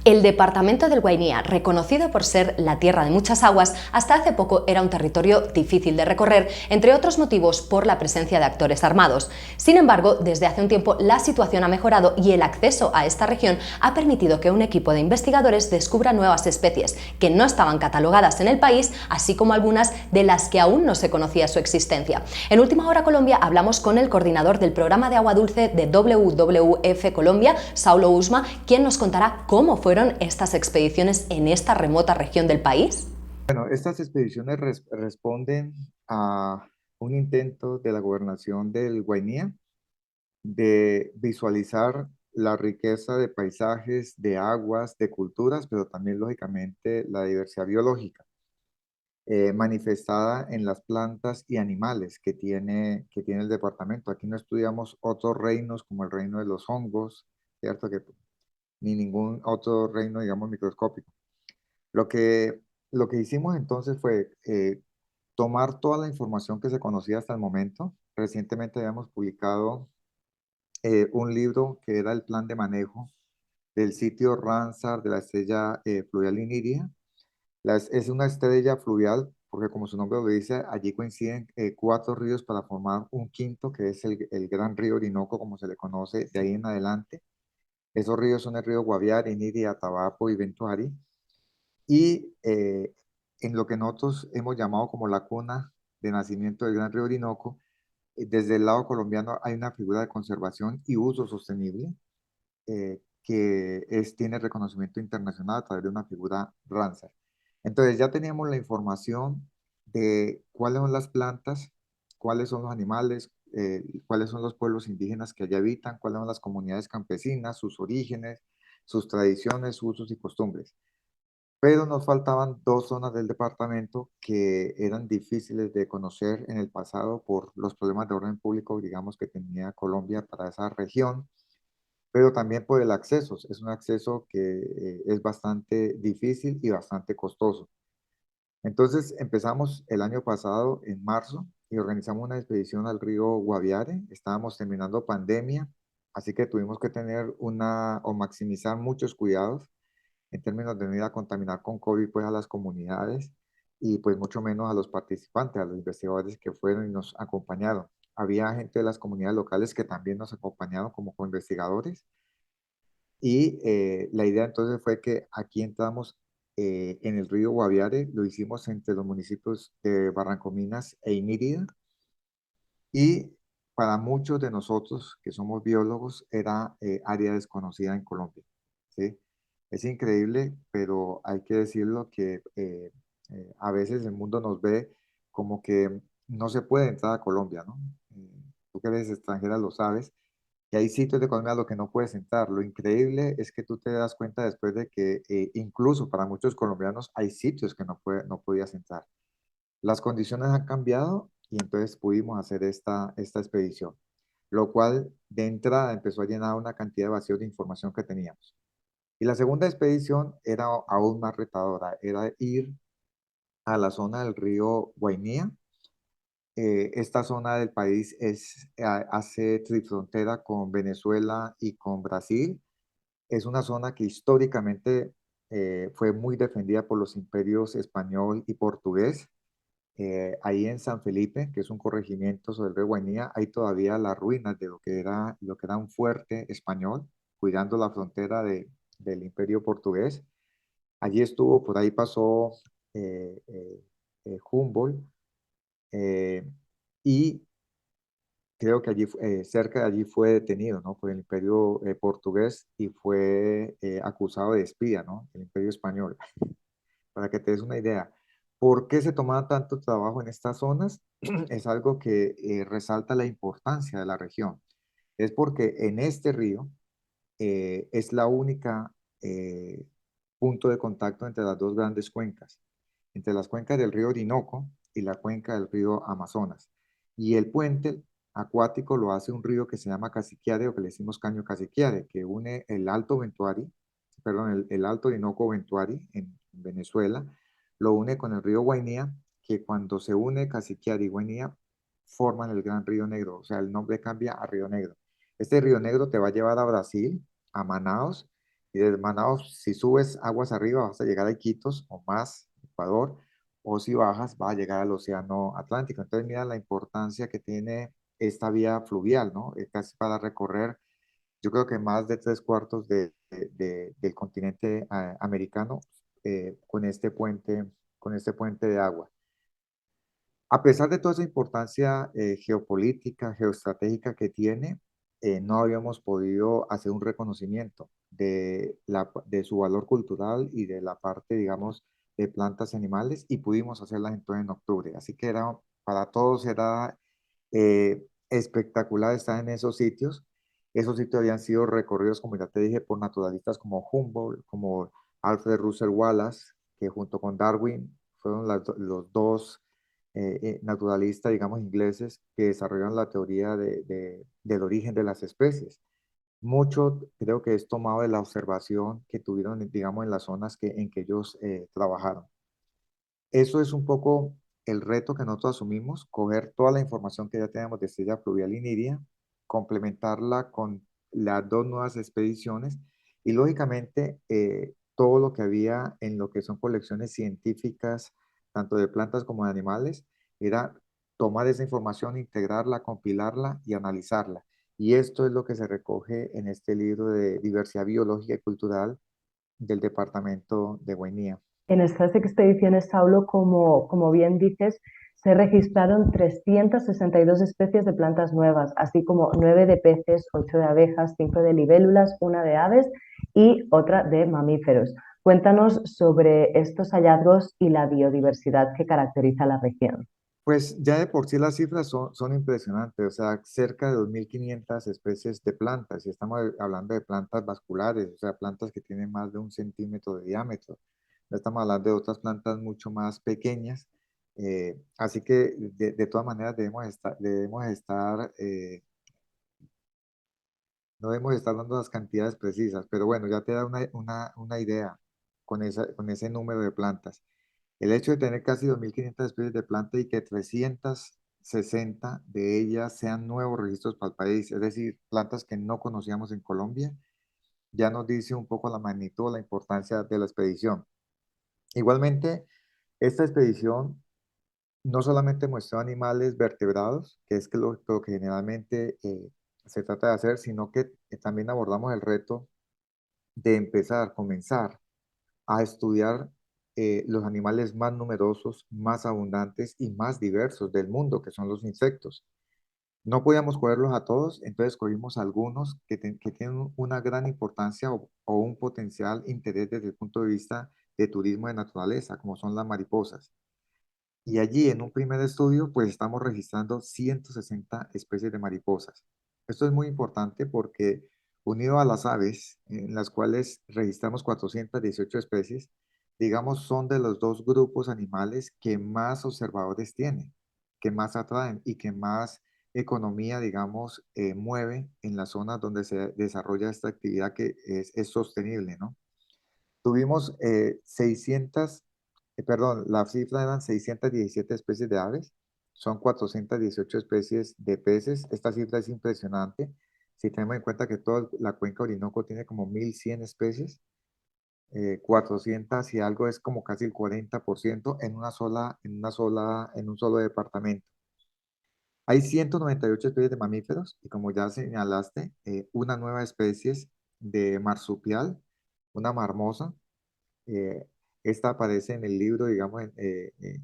El departamento del Guainía, reconocido por ser la tierra de muchas aguas, hasta hace poco era un territorio difícil de recorrer, entre otros motivos por la presencia de actores armados. Sin embargo, desde hace un tiempo la situación ha mejorado y el acceso a esta región ha permitido que un equipo de investigadores descubra nuevas especies que no estaban catalogadas en el país, así como algunas de las que aún no se conocía su existencia. En Última Hora Colombia hablamos con el coordinador del programa de agua dulce de WWF Colombia, Saulo Usma, quien nos contará cómo fueron estas expediciones en esta remota región del país. Bueno, estas expediciones responden a un intento de la gobernación del Guainía de visualizar la riqueza de paisajes, de aguas, de culturas, pero también, lógicamente, la diversidad biológica manifestada en las plantas y animales que tiene el departamento. Aquí no estudiamos otros reinos como el reino de los hongos, ¿cierto? Ni ningún otro reino, digamos, microscópico. Lo que, lo que hicimos entonces fue tomar toda la información que se conocía hasta el momento. Recientemente habíamos publicado un libro que era el plan de manejo del sitio Ramsar de la estrella fluvial Iniria. Es una estrella fluvial porque, como su nombre lo dice, allí coinciden cuatro ríos para formar un quinto, que es el gran río Orinoco, como se le conoce de ahí en adelante. Esos ríos son el río Guaviare, Iniria, Atabapo y Ventuari. Y en lo que nosotros hemos llamado como la cuna de nacimiento del Gran Río Orinoco, desde el lado colombiano hay una figura de conservación y uso sostenible tiene reconocimiento internacional a través de una figura Ramsar. Entonces ya teníamos la información de cuáles son las plantas, cuáles son los animales, cuáles son los pueblos indígenas que allá habitan, cuáles son las comunidades campesinas, sus orígenes, sus tradiciones, usos y costumbres. Pero nos faltaban dos zonas del departamento que eran difíciles de conocer en el pasado por los problemas de orden público, digamos, que tenía Colombia para esa región, pero también por el acceso. Es un acceso que es bastante difícil y bastante costoso. Entonces empezamos el año pasado, en marzo, y organizamos una expedición al río Guaviare. Estábamos terminando pandemia, así que tuvimos que tener o maximizar muchos cuidados en términos de no ir a contaminar con COVID pues a las comunidades y pues mucho menos a los participantes, a los investigadores que fueron y nos acompañaron. Había gente de las comunidades locales que también nos acompañaron como co-investigadores y la idea entonces fue que aquí entramos en el río Guaviare, lo hicimos entre los municipios de Barrancominas e Inírida y para muchos de nosotros que somos biólogos era área desconocida en Colombia, ¿sí? Es increíble, pero hay que decirlo que a veces el mundo nos ve como que no se puede entrar a Colombia, ¿no? Tú que eres extranjera lo sabes, que hay sitios de Colombia a los que no puedes entrar. Lo increíble es que tú te das cuenta después de que incluso para muchos colombianos hay sitios que no podías entrar. Las condiciones han cambiado y entonces pudimos hacer esta expedición, lo cual de entrada empezó a llenar una cantidad de vacíos de información que teníamos. Y la segunda expedición era aún más retadora, era ir a la zona del río Guainía. Esta zona del país hace trifrontera con Venezuela y con Brasil. Es una zona que históricamente fue muy defendida por los imperios español y portugués. Ahí en San Felipe, que es un corregimiento sobre el río Guainía, hay todavía las ruinas de lo que era un fuerte español, cuidando la frontera del imperio portugués. Allí estuvo, por ahí pasó Humboldt, eh, y creo que cerca de allí fue detenido, ¿no? Por el imperio portugués y fue acusado de espía, ¿no? El imperio español. Para que te des una idea. ¿Por qué se tomaba tanto trabajo en estas zonas? Es algo que resalta la importancia de la región. Es porque en este río es la única eh, punto de contacto entre las dos grandes cuencas, entre las cuencas del río Orinoco y la cuenca del río Amazonas. Y el puente acuático lo hace un río que se llama Cassiquiare o que le decimos Caño Cassiquiare, que une el Alto Ventuari, perdón, el Alto Orinoco Ventuari en Venezuela, lo une con el río Guainía, que cuando se une Cassiquiare y Guainía forman el Gran Río Negro, o sea, el nombre cambia a Río Negro. Este Río Negro te va a llevar a Brasil, a Manaos, Y desde Manaos, si subes aguas arriba, vas a llegar a Iquitos o más, Ecuador, o si bajas, vas a llegar al Océano Atlántico. Entonces, mira la importancia que tiene esta vía fluvial, ¿no? Casi para recorrer, yo creo que más de tres cuartos del continente americano con este puente de agua. A pesar de toda esa importancia geopolítica, geoestratégica que tiene, no habíamos podido hacer un reconocimiento de su valor cultural y de la parte, digamos, de plantas y animales, y pudimos hacerlas entonces en octubre. Así que para todos era espectacular estar en esos sitios. Esos sitios habían sido recorridos, como ya te dije, por naturalistas como Humboldt, como Alfred Russel Wallace, que junto con Darwin fueron los dos naturalistas, digamos, ingleses que desarrollaron la teoría del origen de las especies. Mucho creo que es tomado de la observación que tuvieron, digamos, en las zonas en que ellos trabajaron. Eso es un poco el reto que nosotros asumimos, coger toda la información que ya tenemos de estrella fluvial y Niria, complementarla con las dos nuevas expediciones y lógicamente todo lo que había en lo que son colecciones científicas, tanto de plantas como de animales, era tomar esa información, integrarla, compilarla y analizarla. Y esto es lo que se recoge en este libro de diversidad biológica y cultural del departamento de Guainía. En estas expediciones, Saulo, como bien dices, se registraron 362 especies de plantas nuevas, así como 9 de peces, 8 de abejas, 5 de libélulas, una de aves y otra de mamíferos. Cuéntanos sobre estos hallazgos y la biodiversidad que caracteriza la región. Pues ya de por sí las cifras son impresionantes, o sea, cerca de 2.500 especies de plantas, y estamos hablando de plantas vasculares, o sea, plantas que tienen más de 1 centímetro de diámetro. No estamos hablando de otras plantas mucho más pequeñas, así que de todas maneras no debemos estar dando las cantidades precisas, pero bueno, ya te da una idea con ese número de plantas. El hecho de tener casi 2.500 especies de planta y que 360 de ellas sean nuevos registros para el país, es decir, plantas que no conocíamos en Colombia, ya nos dice un poco la magnitud, la importancia de la expedición. Igualmente, esta expedición no solamente muestra animales vertebrados, que es lo que generalmente se trata de hacer, sino que también abordamos el reto de comenzar a estudiar los animales más numerosos, más abundantes y más diversos del mundo, que son los insectos. No podíamos cogerlos a todos, entonces cogimos algunos que tienen una gran importancia o un potencial interés desde el punto de vista de turismo de naturaleza, como son las mariposas. Y allí en un primer estudio, pues estamos registrando 160 especies de mariposas. Esto es muy importante porque unido a las aves, en las cuales registramos 418 especies, digamos, son de los dos grupos animales que más observadores tienen, que más atraen y que más economía, digamos, mueve en las zonas donde se desarrolla esta actividad que es sostenible, ¿no? Tuvimos 600, perdón, la cifra eran 617 especies de aves, son 418 especies de peces. Esta cifra es impresionante. Si tenemos en cuenta que toda la cuenca Orinoco tiene como 1.100 especies, 400 y algo es como casi el 40% en un solo departamento. Hay 198 especies de mamíferos y como ya señalaste, una nueva especie de marsupial, una marmosa, esta aparece en el libro, digamos,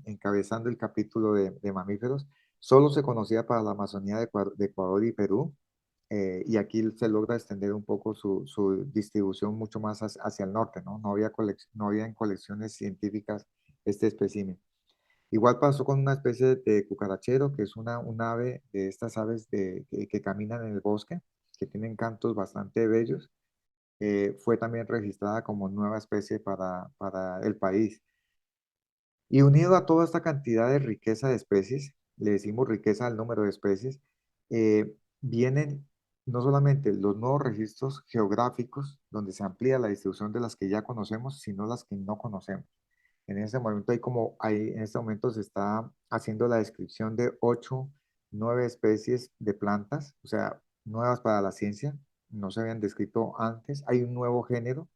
encabezando el capítulo de mamíferos. Solo se conocía para la Amazonía de Ecuador y Perú, y aquí se logra extender un poco su distribución mucho más hacia el norte, ¿no? No había en colecciones científicas este espécimen. Igual pasó con una especie de cucarachero, que es un ave de estas aves que caminan en el bosque, que tienen cantos bastante bellos, fue también registrada como nueva especie para el país. Y unido a toda esta cantidad de riqueza de especies, le decimos riqueza al número de especies, vienen no solamente los nuevos registros geográficos, donde se amplía la distribución de las que ya conocemos, sino las que no conocemos. En este momento se está haciendo la descripción de 9 especies de plantas, o sea, nuevas para la ciencia, no se habían descrito antes. Hay un nuevo género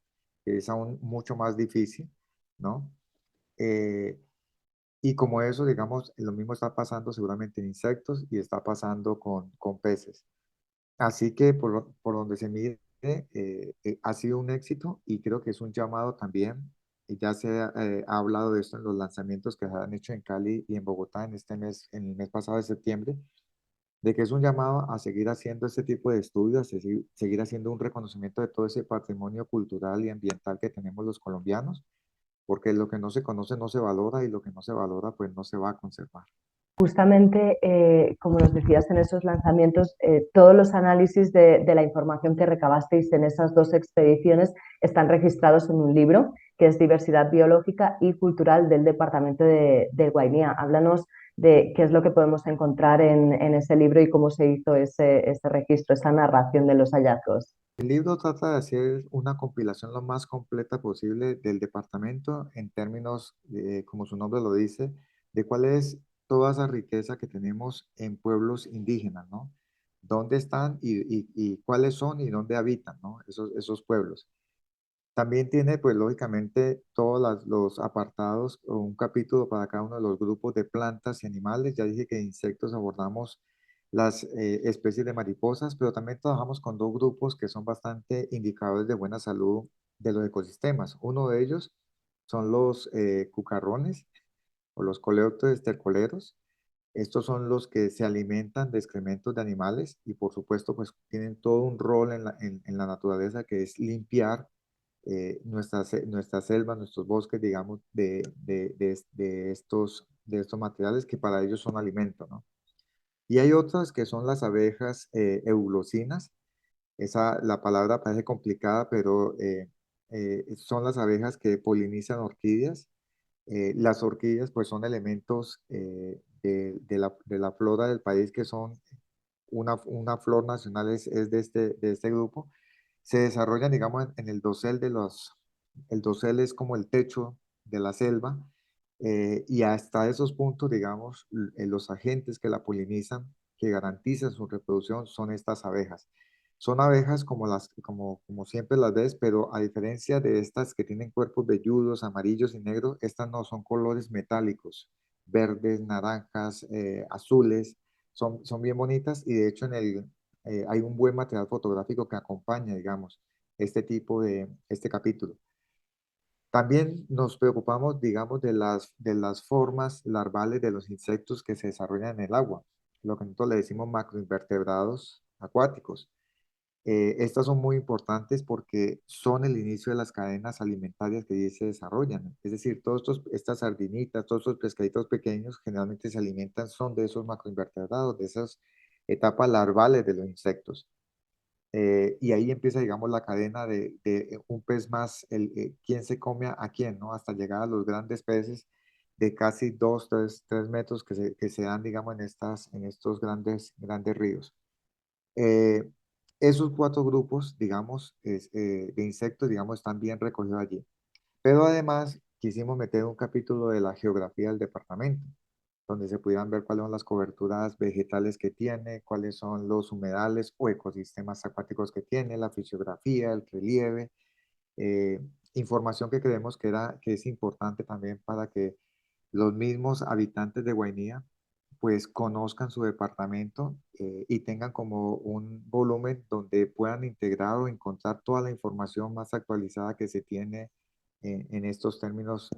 que es aún mucho más difícil, ¿no? Eh, y como eso, digamos, lo mismo está pasando seguramente en insectos y está pasando con peces. Así que por donde se mire, ha sido un éxito y creo que es un llamado también. Y ya se ha hablado de esto en los lanzamientos que se han hecho en Cali y en Bogotá en este mes, en el mes pasado de septiembre, de que es un llamado a seguir haciendo este tipo de estudios, a seguir haciendo un reconocimiento de todo ese patrimonio cultural y ambiental que tenemos los colombianos, porque lo que no se conoce no se valora y lo que no se valora pues no se va a conservar. Justamente, como nos decías en esos lanzamientos, todos los análisis de la información que recabasteis en esas dos expediciones están registrados en un libro que es Diversidad Biológica y Cultural del Departamento de Guainía. Háblanos de qué es lo que podemos encontrar en ese libro y cómo se hizo ese registro, esa narración de los hallazgos. El libro trata de hacer una compilación lo más completa posible del departamento en términos, como su nombre lo dice, de cuál es toda esa riqueza que tenemos en pueblos indígenas, ¿no? ¿Dónde están y cuáles son y dónde habitan, ¿no? Esos pueblos. También tiene, pues lógicamente, todos los apartados o un capítulo para cada uno de los grupos de plantas y animales. Ya dije que de insectos abordamos las especies de mariposas, pero también trabajamos con dos grupos que son bastante indicadores de buena salud de los ecosistemas. Uno de ellos son los cucarrones o los coleópteros estercoleros. Estos son los que se alimentan de excrementos de animales y por supuesto pues tienen todo un rol en la naturaleza que es limpiar nuestra selva, nuestros bosques, digamos, de estos materiales que para ellos son alimento, ¿no? Y hay otras que son las abejas eulocinas. La palabra parece complicada, pero son las abejas que polinizan orquídeas. Las orquídeas pues son elementos de la flora del país que son una flor nacional es de este grupo. Se desarrollan, digamos, en el dosel el dosel es como el techo de la selva, y hasta esos puntos, digamos, los agentes que la polinizan, que garantizan su reproducción, son estas abejas. Son abejas como siempre las ves, pero a diferencia de estas que tienen cuerpos velludos, amarillos y negros, estas no son colores metálicos, verdes, naranjas, azules, son bien bonitas y de hecho hay un buen material fotográfico que acompaña, digamos, este capítulo. También nos preocupamos, digamos, de las formas larvales de los insectos que se desarrollan en el agua, lo que nosotros le decimos macroinvertebrados acuáticos. Estas son muy importantes porque son el inicio de las cadenas alimentarias que allí se desarrollan. Es decir, estas sardinitas, todos estos pescaditos pequeños generalmente se alimentan, son de esos macroinvertebrados, de esas etapas larvales de los insectos. Y ahí empieza, digamos, la cadena de un pez más, quién se come a quién, ¿no? Hasta llegar a los grandes peces de casi 2, 3 metros que se dan, digamos, en estos grandes ríos. Eh, Esos cuatro grupos, digamos, de insectos, digamos, están bien recogidos allí. Pero además quisimos meter un capítulo de la geografía del departamento, donde se pudieran ver cuáles son las coberturas vegetales que tiene, cuáles son los humedales o ecosistemas acuáticos que tiene, la fisiografía, el relieve, eh, información que creemos que es importante también para que los mismos habitantes de Guainía pues conozcan su departamento, y tengan como un volumen donde puedan integrar o encontrar toda la información más actualizada que se tiene en estos términos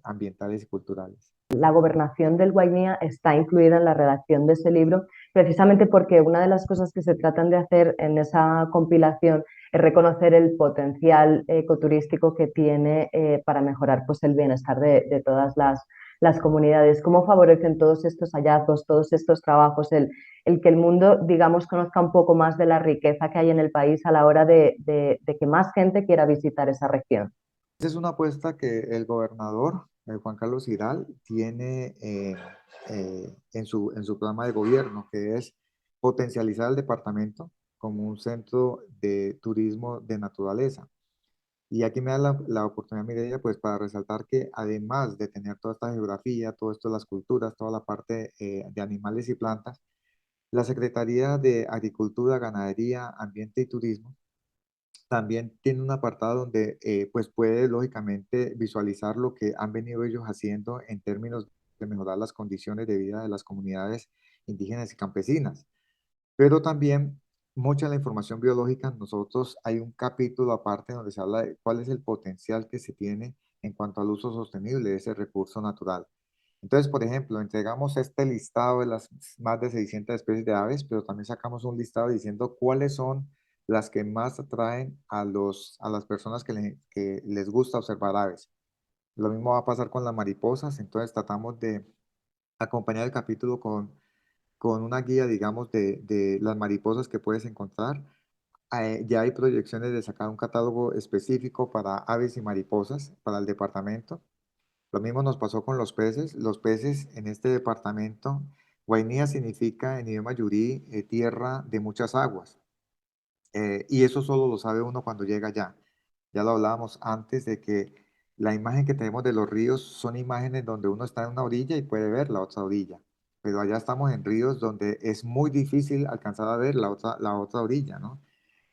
ambientales y culturales. La gobernación del Guainía está incluida en la redacción de ese libro, precisamente porque una de las cosas que se tratan de hacer en esa compilación es reconocer el potencial ecoturístico que tiene para mejorar pues, el bienestar de todas las comunidades. ¿Cómo favorecen todos estos hallazgos, todos estos trabajos, el que el mundo, digamos, conozca un poco más de la riqueza que hay en el país a la hora de que más gente quiera visitar esa región? Esa es una apuesta que el gobernador, Juan Carlos Giral, tiene en su programa de gobierno, que es potencializar el departamento como un centro de turismo de naturaleza. Y aquí me da la oportunidad, Mireia, pues para resaltar que además de tener toda esta geografía, todo esto de las culturas, toda la parte de animales y plantas, la Secretaría de Agricultura, Ganadería, Ambiente y Turismo también tiene un apartado donde pues puede lógicamente visualizar lo que han venido ellos haciendo en términos de mejorar las condiciones de vida de las comunidades indígenas y campesinas. Pero también mucha de la información biológica, nosotros hay un capítulo aparte donde se habla de cuál es el potencial que se tiene en cuanto al uso sostenible de ese recurso natural. Entonces, por ejemplo, entregamos este listado de las más de 600 especies de aves, pero también sacamos un listado diciendo cuáles son las que más atraen a las personas que les gusta observar aves. Lo mismo va a pasar con las mariposas, entonces tratamos de acompañar el capítulo con una guía, digamos, de las mariposas que puedes encontrar. Ya hay proyecciones de sacar un catálogo específico para aves y mariposas para el departamento. Lo mismo nos pasó con los peces. Los peces en este departamento, Guainía significa en idioma yurí tierra de muchas aguas. Y eso solo lo sabe uno cuando llega allá. Ya lo hablábamos antes de que la imagen que tenemos de los ríos son imágenes donde uno está en una orilla y puede ver la otra orilla. Pero allá estamos en ríos donde es muy difícil alcanzar a ver la otra orilla, ¿no?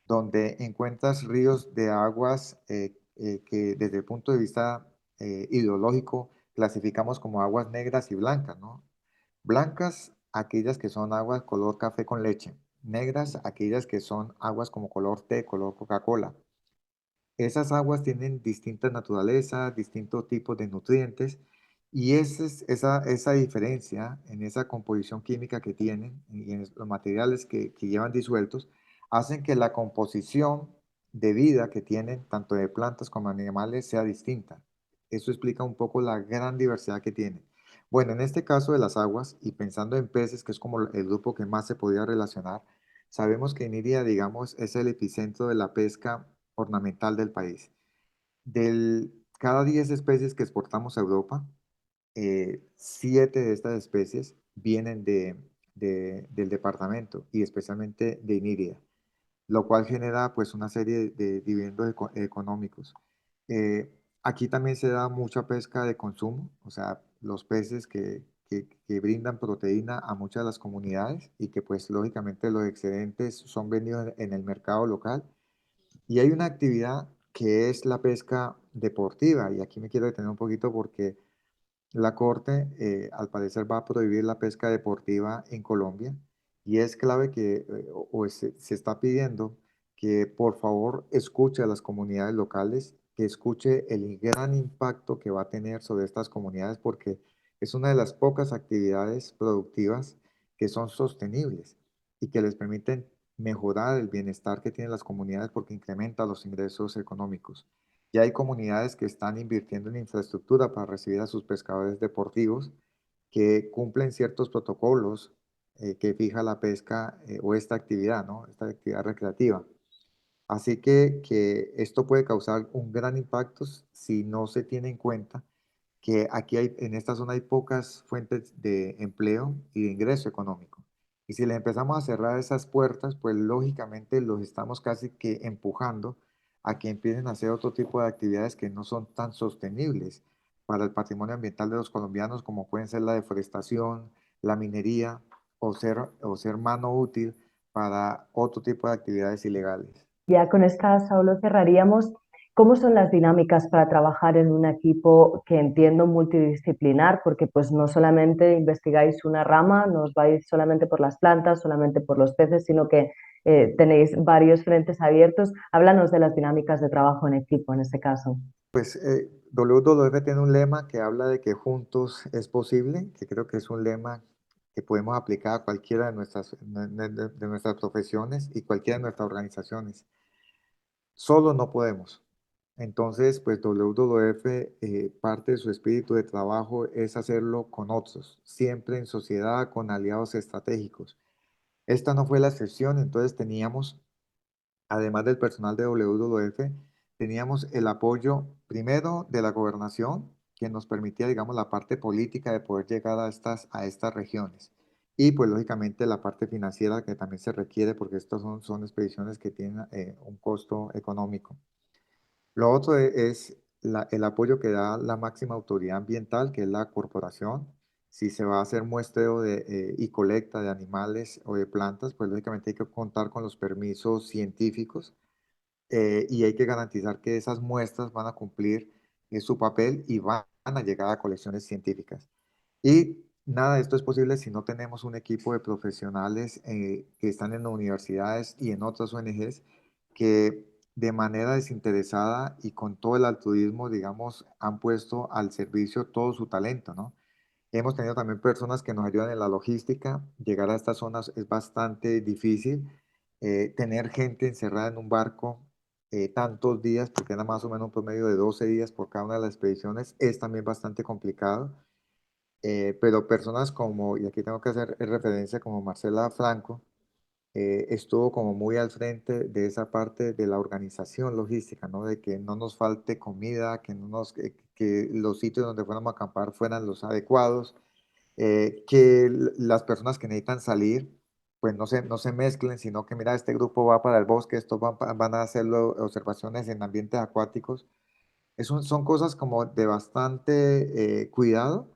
Donde encuentras ríos de aguas que desde el punto de vista ideológico clasificamos como aguas negras y blancas, ¿no? Blancas, aquellas que son aguas color café con leche. Negras, aquellas que son aguas como color té, color Coca-Cola. Esas aguas tienen distinta naturaleza, distintos tipos de nutrientes y esa diferencia en esa composición química que tienen y en los materiales que llevan disueltos hacen que la composición de vida que tienen tanto de plantas como animales sea distinta. Eso explica un poco la gran diversidad que tienen. Bueno, en este caso de las aguas y pensando en peces, que es como el grupo que más se podía relacionar, sabemos que Niria, digamos, es el epicentro de la pesca ornamental del país. Cada 10 especies que exportamos a Europa, 7 de estas especies vienen del departamento y especialmente de Iniria, lo cual genera pues una serie de dividendos económicos. Aquí también se da mucha pesca de consumo, o sea, los peces que brindan proteína a muchas de las comunidades y que pues lógicamente los excedentes son vendidos en el mercado local. Y hay una actividad que es la pesca deportiva, y aquí me quiero detener un poquito porque la Corte, al parecer, va a prohibir la pesca deportiva en Colombia y es clave que, se está pidiendo que por favor escuche a las comunidades locales, que escuche el gran impacto que va a tener sobre estas comunidades porque es una de las pocas actividades productivas que son sostenibles y que les permiten mejorar el bienestar que tienen las comunidades porque incrementa los ingresos económicos. Ya hay comunidades que están invirtiendo en infraestructura para recibir a sus pescadores deportivos que cumplen ciertos protocolos que fija la pesca o esta actividad, ¿no? Esta actividad recreativa. Así que esto puede causar un gran impacto si no se tiene en cuenta que aquí en esta zona hay pocas fuentes de empleo y de ingreso económico. Y si le empezamos a cerrar esas puertas, pues lógicamente los estamos casi que empujando a que empiecen a hacer otro tipo de actividades que no son tan sostenibles para el patrimonio ambiental de los colombianos, como pueden ser la deforestación, la minería o ser mano útil para otro tipo de actividades ilegales. Ya con esta, Saulo, cerraríamos. ¿Cómo son las dinámicas para trabajar en un equipo que entiendo multidisciplinar? Porque pues no solamente investigáis una rama, no os vais solamente por las plantas, solamente por los peces, sino que tenéis varios frentes abiertos. Háblanos de las dinámicas de trabajo en equipo en este caso. Pues WWF tiene un lema que habla de que juntos es posible, que creo que es un lema que podemos aplicar a cualquiera de nuestras profesiones y cualquiera de nuestras organizaciones. Solo no podemos. Entonces, pues WWF, parte de su espíritu de trabajo es hacerlo con otros, siempre en sociedad, con aliados estratégicos. Esta no fue la excepción, entonces teníamos además del personal de WWF, teníamos el apoyo primero de la gobernación, que nos permitía, digamos, la parte política de poder llegar a estas regiones. Y pues lógicamente la parte financiera que también se requiere porque estas son expediciones que tienen un costo económico. Lo otro es el apoyo que da la máxima autoridad ambiental, que es la corporación. Si se va a hacer muestreo y colecta de animales o de plantas, pues lógicamente hay que contar con los permisos científicos y hay que garantizar que esas muestras van a cumplir su papel y van a llegar a colecciones científicas. Y nada de esto es posible si no tenemos un equipo de profesionales que están en universidades y en otras ONGs que de manera desinteresada y con todo el altruismo, digamos, han puesto al servicio todo su talento, ¿no? Hemos tenido también personas que nos ayudan en la logística. Llegar a estas zonas es bastante difícil. Tener gente encerrada en un barco tantos días, porque era más o menos un promedio de 12 días por cada una de las expediciones, es también bastante complicado. Pero personas como, y aquí tengo que hacer referencia como Marcela Franco, estuvo como muy al frente de esa parte de la organización logística, ¿no? De que no nos falte comida, que los sitios donde fuéramos a acampar fueran los adecuados, las personas que necesitan salir, pues no se mezclen, sino que mira, este grupo va para el bosque, estos van a hacer observaciones en ambientes acuáticos. Son cosas como de bastante cuidado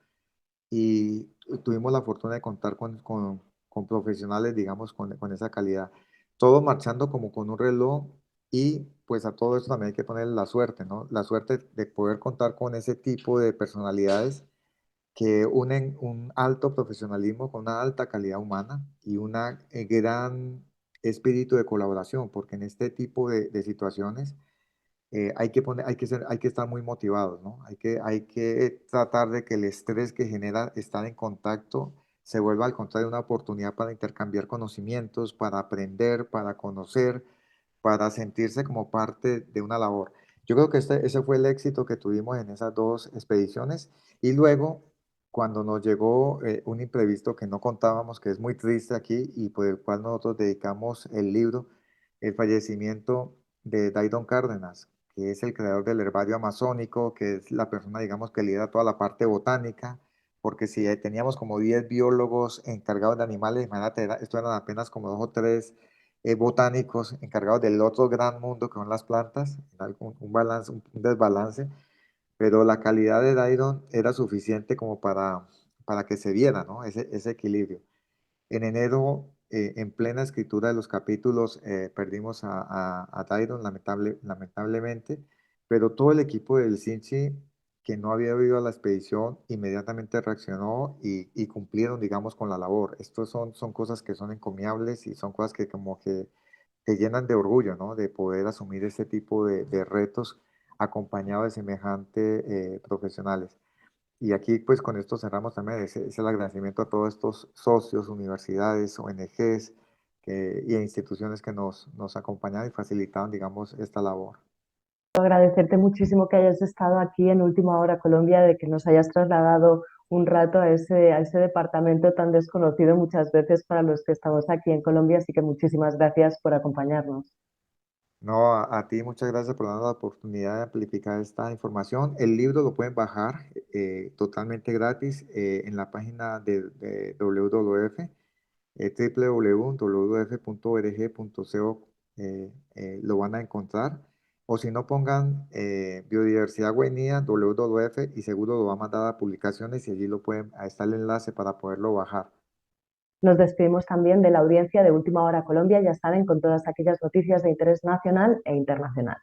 y tuvimos la fortuna de contar con profesionales, digamos, con esa calidad. Todo marchando como con un reloj y pues a todo esto también hay que poner la suerte, ¿no? La suerte de poder contar con ese tipo de personalidades que unen un alto profesionalismo con una alta calidad humana y una gran espíritu de colaboración, porque en este tipo de situaciones hay que estar muy motivados, ¿no? Hay que tratar de que el estrés que genera estar en contacto se vuelva al contrario una oportunidad para intercambiar conocimientos, para aprender, para conocer, para sentirse como parte de una labor. Yo creo que ese fue el éxito que tuvimos en esas dos expediciones y luego cuando nos llegó un imprevisto que no contábamos, que es muy triste aquí y por el cual nosotros dedicamos el libro, el fallecimiento de Daidon Cárdenas, que es el creador del herbario amazónico, que es la persona, digamos, que lidera toda la parte botánica, porque si teníamos como 10 biólogos encargados de animales, imagínate, esto eran apenas como dos o tres botánicos encargados del otro gran mundo que son las plantas, un balance, un desbalance, pero la calidad de Dairon era suficiente como para que se viera, ¿no? Ese equilibrio. En enero, en plena escritura de los capítulos, perdimos a Dairon, lamentablemente, pero todo el equipo del Sinchi, que no había ido a la expedición, inmediatamente reaccionó y cumplieron, digamos, con la labor. Estos son cosas que son encomiables y son cosas que como que te llenan de orgullo, ¿no? De poder asumir este tipo de retos acompañado de semejantes profesionales. Y aquí, pues con esto cerramos también es el agradecimiento a todos estos socios, universidades, ONGs y a instituciones que nos acompañaron y facilitaron, digamos, esta labor. Agradecerte muchísimo que hayas estado aquí en Última Hora Colombia, de que nos hayas trasladado un rato a ese departamento tan desconocido muchas veces para los que estamos aquí en Colombia, así que muchísimas gracias por acompañarnos. No, a ti muchas gracias por darnos la oportunidad de amplificar esta información. El libro lo pueden bajar totalmente gratis en la página de WWF, www.wwf.org.co, lo van a encontrar. O si no, pongan Biodiversidad Guainía, WWF, y seguro lo va a mandar a publicaciones y allí ahí está el enlace para poderlo bajar. Nos despedimos también de la audiencia de Última Hora Colombia, ya saben, con todas aquellas noticias de interés nacional e internacional.